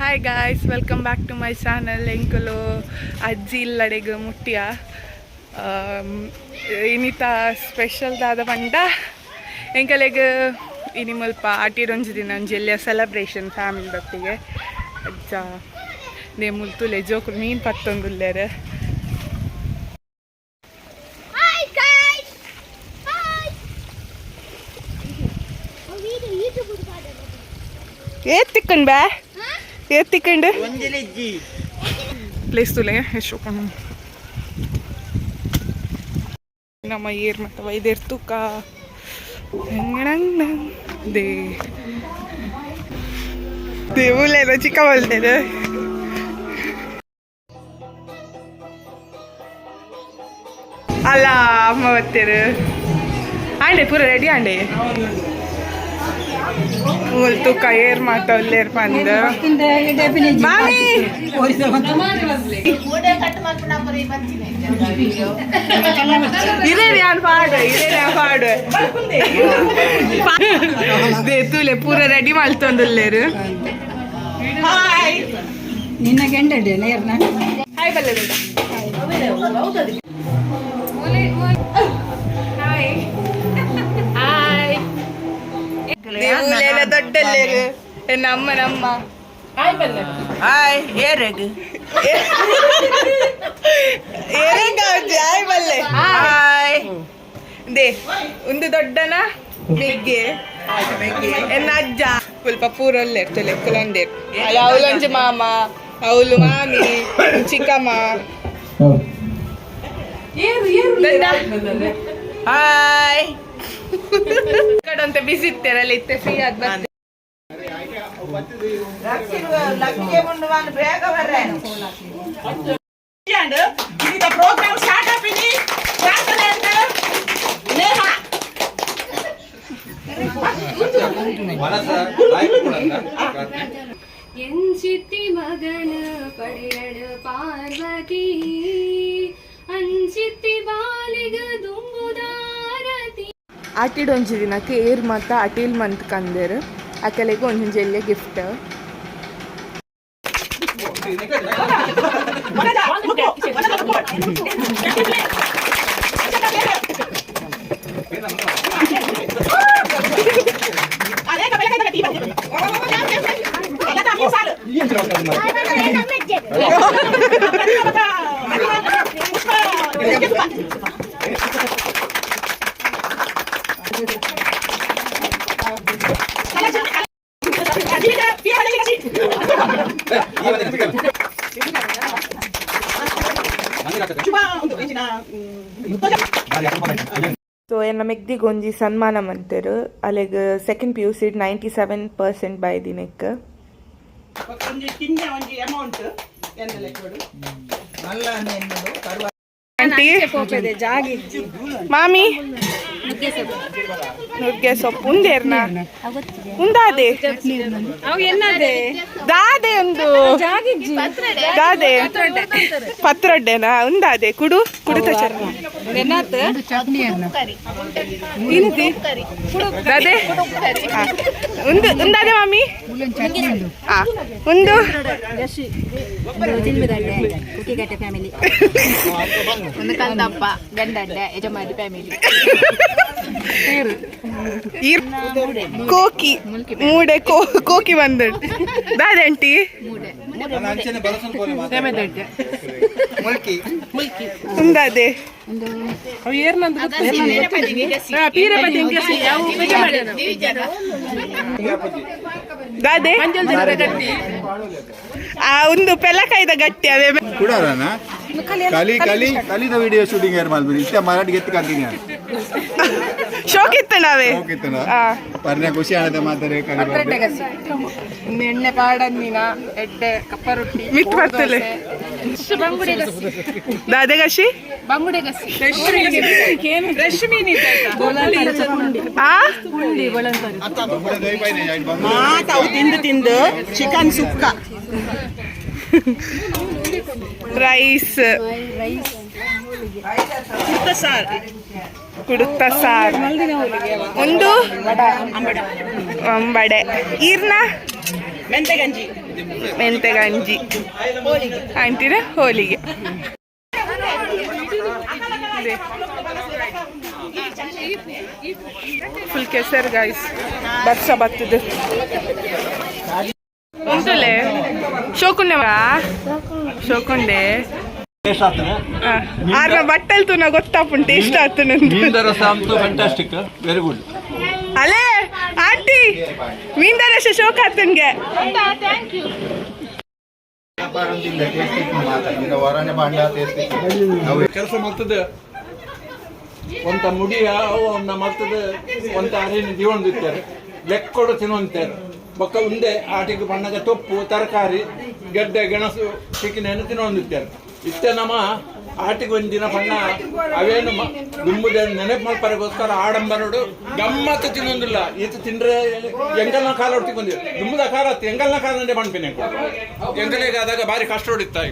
Hi guys, welcome back to my channel. ಎಂಕುಲು ಅಜ್ಜಿ ಇಲ್ಲಡೆಗೆ ಮುಟ್ಟಿಯ ಇನ್ನಿತ special ದಾದ ಪಂಡ ಎಂಕಲೆಗೆ ಇನಿ ಮುಲ್ಪ ಆಟಿಡೊಂಜಿ ದಿನ ಒಂಜಿ ಎಲ್ಲಿಯ ಸೆಲೆಬ್ರೇಷನ್ ಫ್ಯಾಮಿಲಿ ದೊಟ್ಟಿಗೆ ಅಜ್ಜ ನೇ ಮುಲ್ತುಲೆ ಜೋಕುಲು ಮೀನು ಪತ್ತೊಂದುಲ್ಲೇರು. ಏತ್ತಿಕ್ಕಂಡು ಬಾ ಏತ್ತಿಕ್ಕಂಡು ಪ್ಲೇಸ್ ತುಲೆ ಎಷ್ಟು ನಮ್ಮ ಏರ್ ಮತ್ತು ವೈದ್ಯರ್ ತೂಕ ದೇವುಲೇನೋ ಚಿಕ್ಕ ಬಲ್ತೇನೆ ಅಲ್ಲ ಅಮ್ಮ ಬರ್ತೀರು ಆಂಡೆ ಪೂರ ರೆಡಿ ಆಂಡೆ ತೂಕ ಏರ್ ಮಾತಲ್ಲೇರ್ ಬಂದ ತೂಲೆ ಪೂರ ರೆಡಿ ಮಾಡ್ತೊಂದುಲ್ಲೇರು ನಿನ್ನ ಗಂಡಡೆ ನೇರ್ನ ಹಾಯ್ ಬಲ್ಲೆ ದೇವುಲೇನ ದೊಡ್ಡಲ್ಲೇರು ನಮ್ಮ ನಮ್ಮ ಏರಗ್ ಹಾಯ್ ಬಲ್ಲೆ ದೇ ಒಂದು ದೊಡ್ಡನ ಬೆಗ್ಗೆ ಎನ್ನ ಅಜ್ಜ ಸ್ವಲ್ಪ ಪೂರಲ್ಲೇ ಇರ್ತಲೆ ಕುಲಂದೇರು ಅಲ್ಲ ಅವಳೊಂಜಿ ಮಾಮ ಅವಳು ಮಾಮಿ ಚಿಕ್ಕಮ್ಮ ಹಾಯ್ ಕಡಂತೆ ಬಿಸಿ ಇತ್ತೇರಲ್ಲ ಇತ್ತೆ ಫ್ರೀ ಆದ್ ಬರ್ತೆ ಪ್ರೋಗ್ರಾಮ್ ಸ್ಟಾರ್ಟ್ ಆಪಿನಿ ಎಂಚಿತ್ತಿ ಮಗನ ಪಡೆಯಡು ಪಾರ್ವತಿ ಅಂಚಿತ್ತಿ ಬಾಲಿಗ ದುಂಬುದಾರತಿ ಆಟಿಡೊಂಜಿ ದಿನಕ್ಕೆ ಏರ್ ಮತ್ತು ಅಟಿಲ್ ಮಂತ್ ಕಂದೇರು ಅಕಲೆಗೆ ಒಂದೊಂದು ಜೆಲ್ಲೆ ಗಿಫ್ಟ್ ಸೊ ಎನ್ನ ಮೆಗ್ದಿಗೆ ಒಂಜಿ ಸನ್ಮಾನ ಮಂತರು ಅಲೆಗ್ ಸೆಕೆಂಡ್ PUC 97% ಬೈದಿನಕ್ ಮಾಮಿ ನುಗ್ಗೆ ಸೊಪ್ಪು ಉಂದೇರ್ನ ಉಂದಾದೆ ದಾದೆ ಒಂದು ದಾದೆ ಪತ್ರೊಡ್ಡೆನಾ ಉಂದಾದೆ ಕುಡು ಕುಡಿತ ದಾದೆ ಉಂದು ಉಂದಾದೆ ಮಾಮಿ ಒಂದು ಒಂದು ಕಂದಪ್ಪ ಗಂಡಡ್ಡೆ ಯಜಮಾನಿ ಫ್ಯಾಮಿಲಿ ಕೋಕಿ ಮೂಡೆ ಕೋಕಿ ಬಂದ ದಾದೆ ಆಂಟಿ ಉಂದಾದೆ ದಾದೆ ಒಂದು ಪೆಲಕಾಯ್ದ ಗಟ್ಟಿ ಅವೇ ಕಲಿದ ವಿಡಿಯೋ ಶೂಟಿಂಗ್ ಯಾರು ಮಾಡ್ಬಿಡಿ ಇಷ್ಟ ಮರಾಠಿ ಗೆತ್ತು ಕಾಕಿನಿ ಶೋಕಿತ್ತ ನಾವೇ ಪರ್ನ ಖುಷಿ ಆಡದೆ ಮಾತಾರೆ ಎಣ್ಣೆ ಪಾಡನ್ನಿನ ಎಡ್ಡೆ ಕಪ್ಪ ರೊಟ್ಟಿ ಮಿಟ್ ಬರ್ತಲೆ ದಾದೆ ಗಸಿ ಬಂಗುಡೆ ಗಸಿ ಫ್ರೆಶ್ ಮೀನ್ ತಿಂದು ಚಿಕನ್ ಸುಕ್ಕ ರೈಸ್ ಕುಡುತ್ತ ಸಾರು ಒಂದು ಅಂಬಡೆ ಈರ್ನ ಮೆಂತೆ ಗಂಜಿ ಮೆಂತೆ ಗಂಜಿ ಅಂತೀರ ಹೋಳಿಗೆ. ಫುಲ್ ಕೆಸರು ಗಾಯ್ಸ್, ಬರ್ಸ ಬರ್ತದೆ ಉಂಟುಲೆ ಶೋಕುಂಡೆವಾ ಶೋಕುಂಡೆ ಆರ್ನ ಬಟ್ಟಲ್ ತೂನ ಗೊತ್ತಾಪುಂಟು ಟೇಸ್ಟ್ ಆತು ಮೀನ್ ರಸ ಅಂತೂ ಫ್ಯಾಂಟಾಸ್ಟಿಕ್, ವೆರಿ ಗುಡ್. ಅಲೇ ಆಂಟಿ ಮೀನ್ ರಸ ಶೋಕ ಆತನ್ಗೆ. ಹೊರನೆ ಬಾಂಡ ಕೆಲಸ ಮಾಡ್ತದೆ ಒಂತ ಮುಡಿಯ ಅವನ್ನ ಮಾಡ್ತದೆ ಒಂತ ಅರಿನ ಜೀವನ ದಿತ್ತಾರೆ ಲೆಕ್ಕೊಡು ತಿನ್ನುವಂತಾರೆ ಬೊಕ್ಕ ಉಂಡೆ ಆಟಿಗೆ ಬಣ್ಣಗ ತೊಪ್ಪು ತರಕಾರಿ ಗೆಡ್ಡೆ ಗೆಣಸು ಚಿಕ್ಕಿನೇನು ತಿನ್ನುವಂದಿತ್ತಾರೆ. ಇತ್ತೆ ನಮ್ಮ ಆಟಿಗೆ ಒಂದು ದಿನ ಬಣ್ಣ ಅವೇನು ದುಂಬುದ ನೆನಪು ಮಾಡ್ಪಾರಗೋಸ್ಕರ ಆಡಂಬರೋಡು ಗಮ್ಮತ್ತು ತಿನ್ನೊಂದಿಲ್ಲ. ಈತ ತಿಂದ್ರೆ ಎಂಗಲ್ನ ಕಾಲ ಹೊಡ್ತಿಕೊಂಡಿ ದುಂಬುದ ಕಾಲ ಎಂಗಲ್ನ ಕಾಲ ಮಾಡ್ಪೇನೆ ಎಂಗಲಿಗೆ ಆದಾಗ ಭಾರಿ ಕಷ್ಟ ಹೊಡಿತಾ